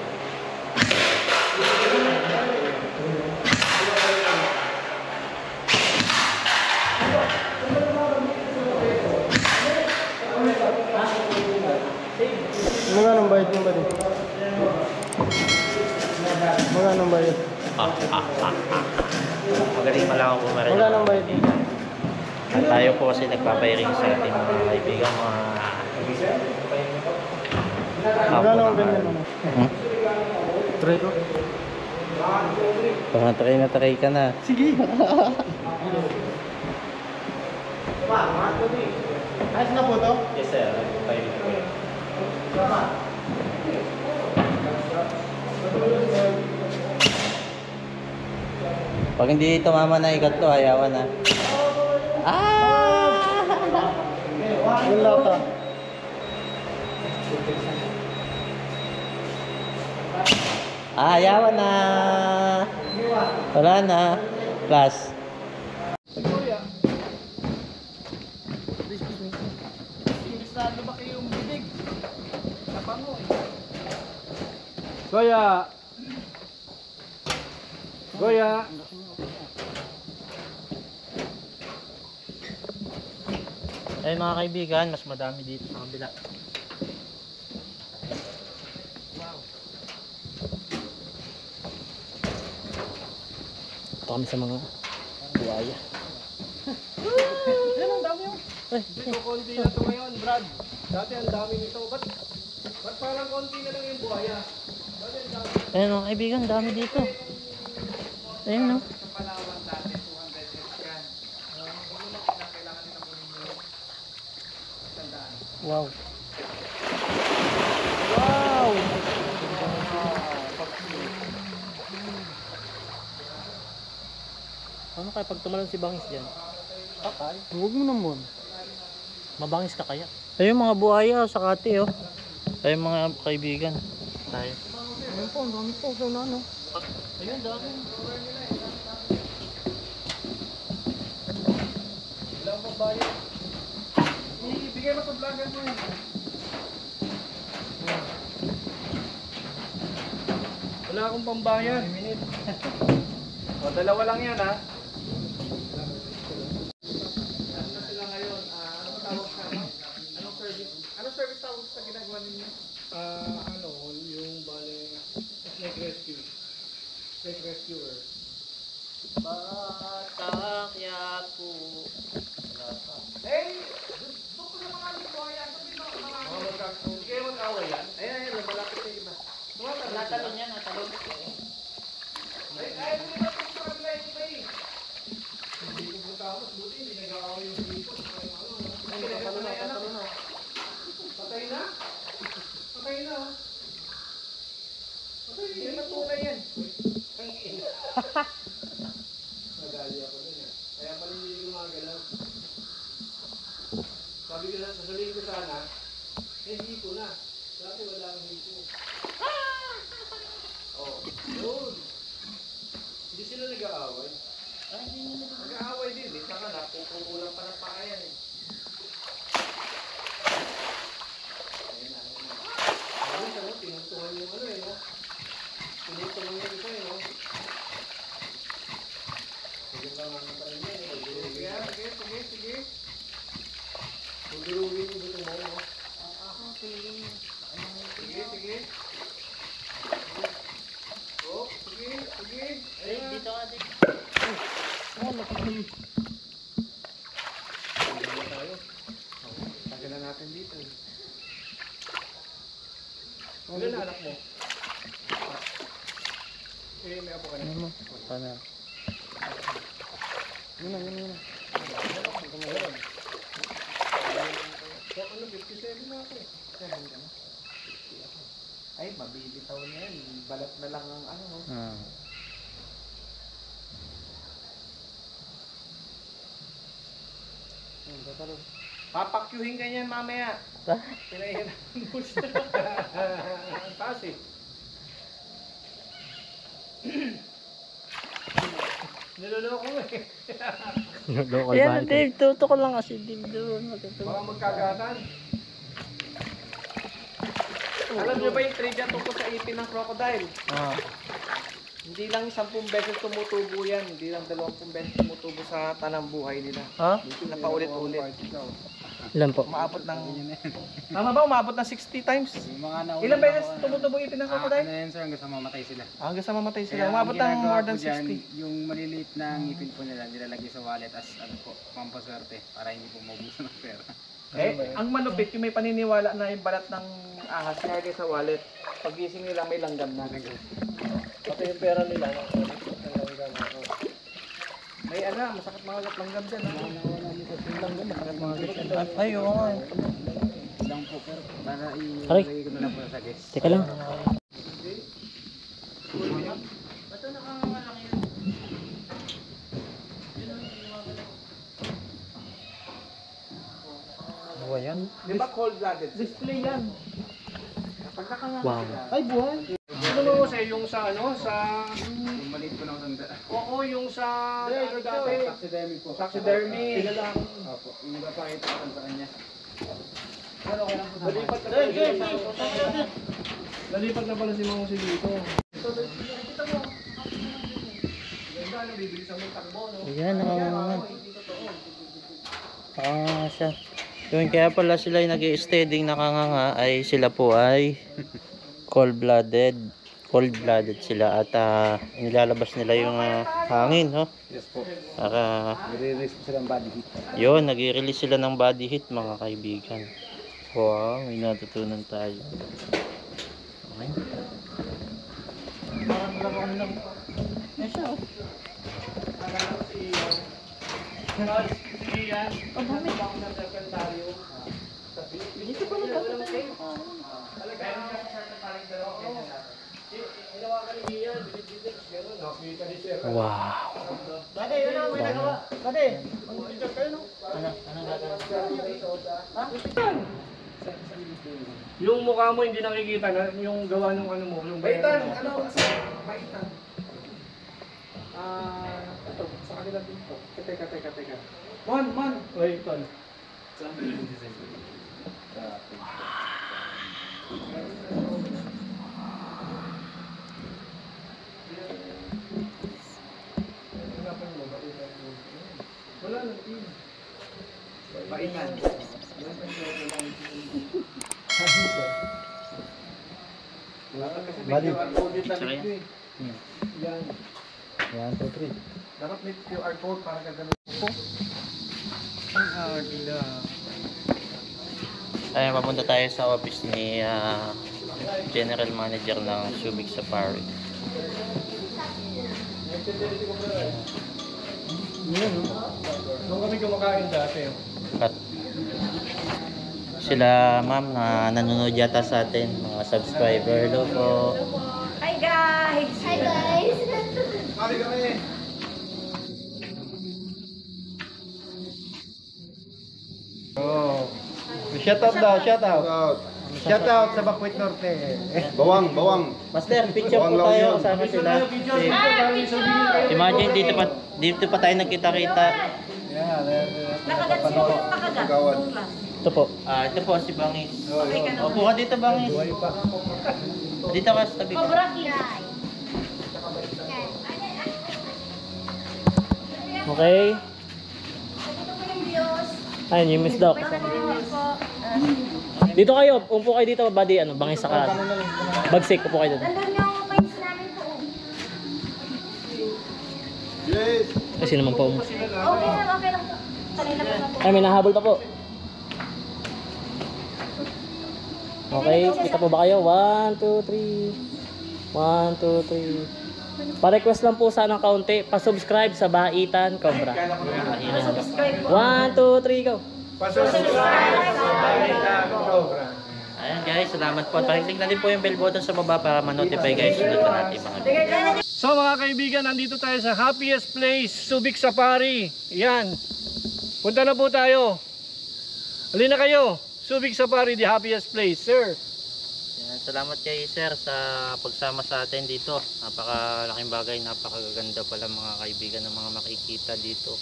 Magkano bayad mo ba din? Magkano bayad? Magaling pala ako kumarin. Magkano bayad? At tayo po kasi nagpapairing sa ating mga kaibigan, mga Magkano ang ganyan mo? Try ko. Parang try ka na. Sige. Ayos na po to? Yes sir, nagpapairing ko yun. Pag hindi tumama na ikatlo, ayawan na. Yung lata. Ayawan na. Wala na. Plus. Goya! Goya! Ay mga kaibigan, mas madami dito sa kabila. Ito kami sa mga buhaya. Yan ang dami yun. Dito konti na ito ngayon, Brad. Dati ang dami nito. Ba't parang konti na lang yung buhaya? Dati ang dami. Ayun mga kaibigan, dami dito. Ayun no. Wow. Wow! Ano kaya pag tumalon si Bangis dyan? Patay. Huwag mo naman. Mabangis ka kaya? Ayun mga buhaya sa kati oh. Ayun mga kaibigan. Tayo. Ayun po, ang dami po. Sa ano? Ayun, dami. Ilang pagbayad? Ibigay mo sa vlogger mo yun. Wala akong pambayad. O, dalawa lang yan ha. Anong service tawag sa ginagawa ninyo? Yung bale, negress. sasabihin ko sana, hindi ko na. Dati wala akong hipo. Oh, yun. Hindi sila nag-aaway. Nag-aaway din, eh. Saka na, kukulang pa ng pakayan eh. Ayun na. Ayun na, tinuntungan yung ano eh, no? Tinuntungan yung isa eh, no? Sige lang ang tayo niya eh. Sige. Pagdurugin ko dito mo, no? Sige. Oh, sige. Ay, dito ka din. Tagal na natin dito. Ilan na anak mo? May apo ka na. Ano mo? Paano? Muna. Ano, 57 na ako eh. 7 ka na? Ay, mabibitaw na yan. Balat na lang ang ano. Papakyuhin ka niyan mamaya. Pinahirapan mo siya. Ang taas eh. Niloloko mo eh. Yan, Dave. Tuto ko lang kasi, Dave, doon. Baka magkagatan. Alam niyo ba yung trivia tungkol sa ipin ng crocodile? Hindi lang 10 beses tumutubo yan. Hindi lang 20 beses tumutubo sa tanang buhay nila. Ha? Napaulit-ulit. Ilan po? Umabot ng... Tama ba? Umabot ng 60 times? Ilang beses tumutubo ipin ng crocodile? Ano yan sir, hanggang sa mamatay sila. Hanggang sa mamatay sila. Kaya Umabot ang ng ginagawa more po than dyan, 60. Yung maliliit na ngipin po nila, nilalagay sa wallet as ano po, pampaswerte para hindi po maubusan ng pera. Ang malupit, yung may paniniwala na yung balat ng ahas nilagay sa wallet. Pag-gising nila may langgam na. Pati yung pera nila, langgam na. May masakit mga langgam dyan. Langgam, masakit mga langgam. Ay, oo nga. Lang po, pero para Aray. ilagay ko na lang po sa guest. Teka lang. Buwa yan? Di ba cold-blooded? Display yan. Kapag nakanganga Wow. sila. Ay, buhay. Ano mo sa yung sa Yung maliit ko na ako tanda. Oo, yung sa ano dati? Taxidermy po. Taxidermy. Opo, yung iba pa ito sa kanya. Lalipat na pala. Lalipat na pala si Mang si dito. Ito, kita mo. Ganda, bibilis ang takbo, no? Ayan, nakangangan. Siya. Yung kaya pala sila yung nag-i-steading nakanganga ay sila po ay cold-blooded. Cold-blooded sila at nilalabas nila yung hangin, no? Yes po. Para Nire-release po sila ng body heat. yun, nag-i-release sila ng body heat, mga kaibigan. Wow, may natutunan tayo. Okay. Wow. Yung mukha mo hindi nakikita na yung gawa ng ano mo, yung baitan, ano kasi baitan. Ito, sa kanila din po. Teka. Man. Wait, ton. Wala lang din. Baitan. Bali. Yan. 1, 2, 3. Dapat may QR code para gagamitin po. Ang agila. Ayun, papunta tayo sa office ni General Manager ng Subic Safari. Nung kami kumakain dati. At sila ma'am na nanonood yata sa atin, mga subscriber. Hello po. Hi guys! Hi guys! Mali kami. Oh. Shout out daw, shout out. Shout out sa Bakwit Norte. Bawang. Master, picture po tayo kasama sila. Imagine dito pa tayo nagkita-kita. Ito po. Ito po si Bangis. Opo ka dito, Bangis. Dito ka sa tabi ko. Okay. Ayun, yung Miss Doc. Dito kayo, umpo kayo dito, buddy, bangis sa kanan. Bagsik, upo kayo doon. Nandun yung pants namin po. Ay, sino man po? Okay lang po. Kanina po. Ay, may nahabol pa po. Okay, kita po ba kayo? 1, 2, 3. 1, 2, 3. Pa-request lang po sana kaunti. Pa-subscribe sa Baitan Cobra. 1, 2, 3, go! Ayan guys, salamat po. Pakiclick na din po yung bell button sa baba para ma-notify guys. Sunod pa natin mga video. So mga kaibigan, nandito tayo sa happiest place, Subic Safari. Yan. Punta na po tayo. Halina kayo. Subic Safari, the happiest place, sir. Ayan, salamat kay sir sa pagsama sa atin dito. Napakalaking bagay, napakaganda pala mga kaibigan ng mga makikita dito.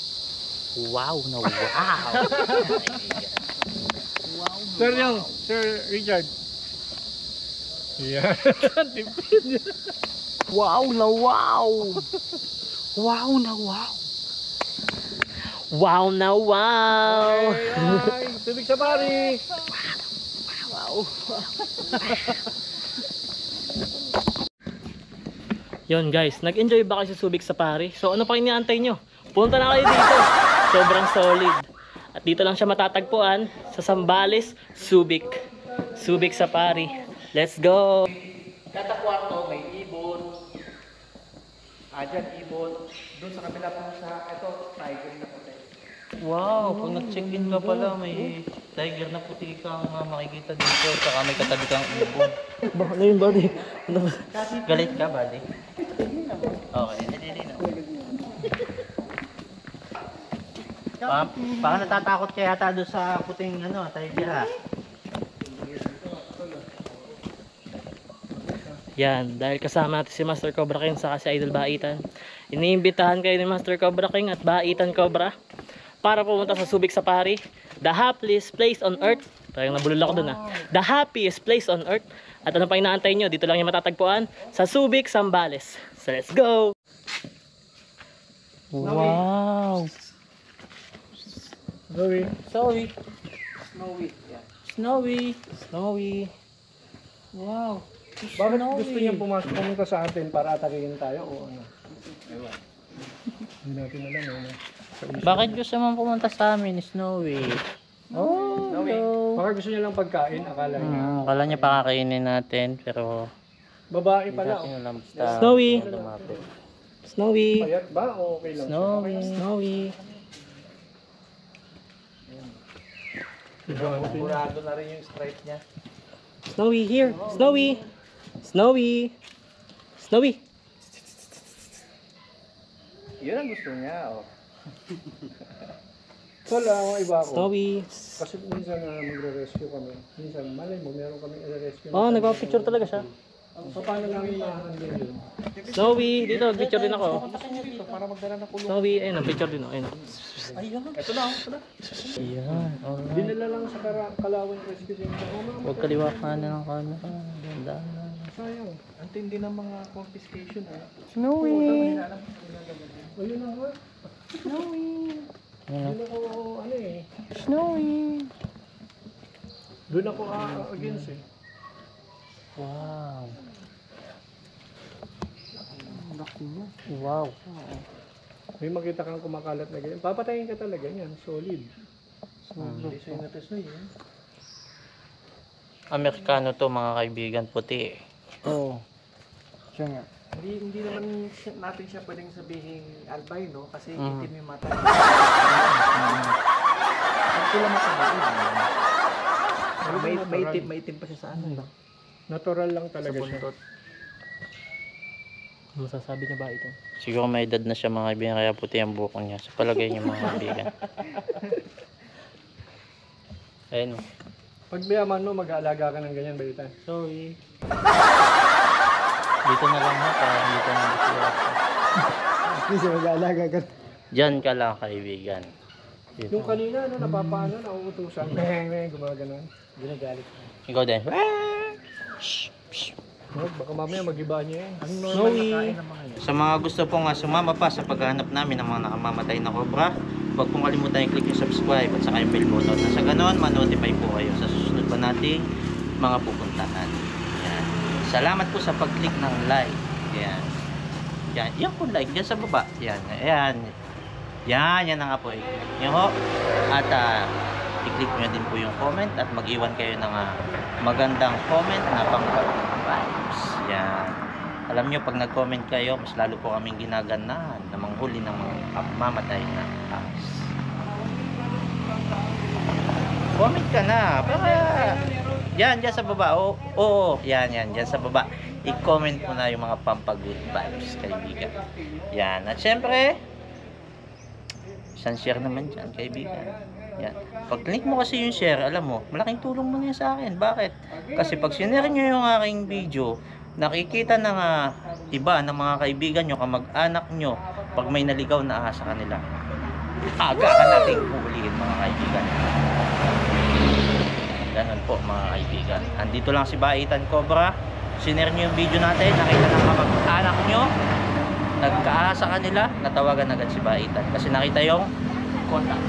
Wow na wow! Sir Young, Sir Richard. Yan. Tipid. Wow na wow! Wow na wow! Wow na wow! Ay, Subic Safari. Yon guys, nag-enjoy ba kayo sa Subic Safari? So ano pa iniantay nyo? Punta na kayo dito. Sobrang solid. At dito lang siya matatagpuan sa Zambales, Subic. Subic Safari. Let's go! Kada kwarto may ibon. Dyan ibon. Doon sa kabila po ito, tiger na puti. Wow, pag nag-check-in ka pala, may tiger na puti kang makikita dito. Saka may katabi kang ibon. Ano yun, buddy? Galit ka, buddy? Okay, hindi na. Baka natatakot ka yata doon sa puting tiger ha. Yan, dahil kasama natin si Master Cobra King saka si Idol Baitan. Iniimbitahan kayo ni Master Cobra King at Baitan Cobra para pumunta sa Subic Safari, the happiest place on earth. Parang nabulol ako dun the happiest place on earth. At ano pa inaantay nyo? Dito lang yung matatagpuan sa Subic, Zambales. So let's go! Wow! Sorry. Snowy! Snowy. Yeah. Snowy! Snowy! Wow! Bakit gusto niya pumunta sa atin para atakihin tayo o ano? Ewan. Hindi natin alam Bakit gusto mong pumunta sa amin, Snowy? Oh, hello. Baka gusto niya lang pagkain, akala niya. Akala niya pakakainin natin, pero Babae pala. hindi lang basta Snowy! lumapit. Snowy! Payat ba o okay lang? Snowy! Snowy! Sigurado na rin yung stripe niya. Snowy, here! Snowy! Snowy! Snowy! Yun ang gusto niya. Oh. So lang, iba ako. Snowy! Kasi minsan magre-rescue kami. Minsan, malay mo, meron kami i-rescue. Oh, nagpa-picture talaga siya. So paano namin ma-handle yun? Snowy! Dito, picture din ako. Para magdala ng kulong. Snowy, ayun, picture din ako. Ayun. Ito na, ito na. Yan, alright. Dinala lang sa Kalawang Rescue Center. Huwag kaliwa ka na ng camera. Ganda na. Sayang. Ang tindi ng mga confiscation. Snowy! O yun na nga. Doon ako, ano eh. Snowy! Doon ako against eh. Wow! Wow! May makita kang kumakalat na ganyan. Papatayin ka talaga yan. Solid. Tisoy na tisoy eh. Amerikano to mga kaibigan, puti eh. Oh. Siya nga. Hindi naman natin siya pwedeng sabihin albino kasi Mhm. itim yung mata. Ang sila mata may itim pa siya sa ano. Natural lang talaga siya. Ano masasabi niya ba ito? Siguro may edad na siya mga kaibigan kaya puti ang buko niya. Sa palagay niyo mga kaibigan. Ayun o. Pag mayaman mo, mag-aalaga ka ng ganyan, Balitan. Sorry. Dito na lang ha, para hindi ka na masiwat. Kasi mag-aalaga ka. Diyan ka lang, kaibigan. Dito. Yung kanina, no, napapaano, nauutusan. Gumaganon. Ginagalit. Ikaw din. Huwag, baka mamaya mag-iba niya yan. Ang normal Snowy. na kain ng mga yan. Sa mga gusto pong sumama pa sa paghahanap namin ng mga nakamamatay na cobra, huwag pong kalimutan i-click yung subscribe at saka yung bell button. Na sa ganon, ma-notify po kayo sa susunod pa nating mga pupuntahan. Yan. Salamat po sa pag-click ng like. Yan. Yan. Yan po like. Yan sa baba. Yan. Yan. Yan. Yan na nga po. I-click nyo ho. At i-click nyo din po yung comment at mag-iwan kayo ng magandang comment na pang-vibes. Yan. Alam nyo, pag nag-comment kayo, mas lalo po kaming ginaganahan na manghuli ng mga mamatay na ahas. Comment ka na. Para yan, dyan sa baba. Oo, yan, dyan sa baba. I-comment mo na yung mga pampag-good vibes, kaibigan. Yan. At syempre, isang share naman dyan, kaibigan. Yan. Pag click mo kasi yung share, alam mo, malaking tulong mo na yan sa akin. Bakit? Kasi pag sinare nyo yung aking video, nakikita ng iba ng mga kaibigan nyo, kamag-anak nyo, pag may naligaw na ahas sa kanila, aga ka nating huhulihin, mga kaibigan. Ganun po, mga kaibigan. Andito lang si Baitan Cobra. Sinare nyo yung video natin, nakita ng kamag-anak nyo, nagkaahas sa kanila, natawagan agad si Baitan kasi nakita yung contact.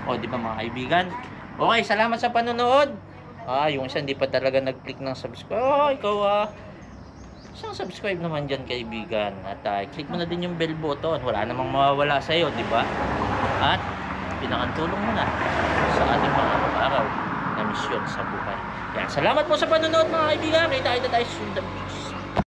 O, di ba mga kaibigan? Okay, salamat sa panonood. Yung isa hindi pa talaga nag-click ng subscribe. Ikaw isang subscribe naman dyan, kaibigan. At click mo na din yung bell button. Wala namang mawawala sa'yo, di ba? At pinakantulong mo na sa ating mga araw na misyon sa buhay. Yan, salamat po sa panonood, mga kaibigan. Kita tayo sa susunod.